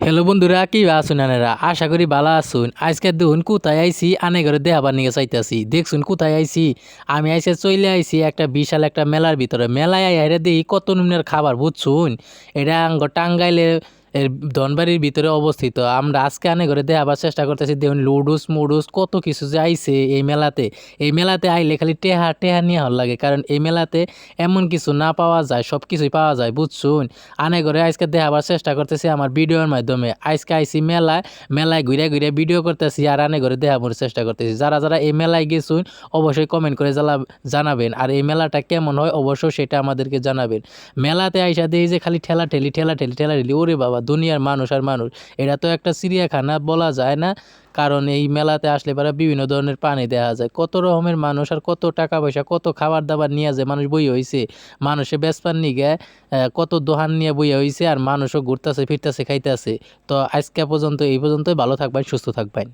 Hello বন্ধুরা, কি আছুন আনেরা? আশা করি ভালো আছুন। আজকে দেখুন কোথায় আইছি, আনে ঘরে দেখাবার নিয়ে চাইতাছি। দেখছুন কোথায় আইছি? আমি আইসে চইলে আইছি একটা বিশাল একটা মেলার ভিতরে। মেলায় আইয়া দেখি কত নুনের খাবার বুঝছুন? এটা টাঙ্গাইলে এর ধনবাড়ির ভিতরে অবস্থিত। আমরা আজকে আনে ঘরে দেখাবার চেষ্টা করতেছি। দেখুন লুডুস মুডুস কত কিছু যে আইছে এই মেলাতে। এই মেলাতে আইলে খালি টেহা টেহা নিয়া ভাল লাগে, কারণ এই মেলাতে এমন কিছু না পাওয়া যায়, সব কিছুই পাওয়া যায় বুঝছুন? আনে ঘরে আজকে দেখাবার চেষ্টা করতেছি আমার ভিডিওর মাধ্যমে। আজকে আইছি মেলায়, মেলায় ঘুরে ঘুরে ভিডিও করতেছি আর আনে ঘরে দেখাবার চেষ্টা করতেছি। যারা যারা এই মেলায় গেছুন অবশ্যই কমেন্ট করে জানাবেন, আর এই মেলাটা কেমন হয় অবশ্যই সেটা আমাদেরকে জানাবেন। মেলাতে আইসা দেখি যে খালি ঠেলাঠেলি ঠেলাঠেলি ঠেলাঠেলি, ওরে বাবা দুনিয়ার মানুষ আর মানুষ। এটা তো একটা চিড়িয়াখানা বলা যায় না, কারণ এই মেলাতে আসলে পরে বিভিন্ন ধরনের প্রাণী দেখা যায়, কত রকমের মানুষ আর কত টাকা পয়সা কত খাবার দাবার নিয়ে যায় মানুষ বই হইছে। মানুষে বেচপার নিগে কত দোকান নিয়ে বইয়া হইছে, আর মানুষও ঘুরতেছে ফিরতেছে খাইতেছে। তো আজকে পর্যন্ত এই পর্যন্তই, ভালো থাকবেন সুস্থ থাকবেন।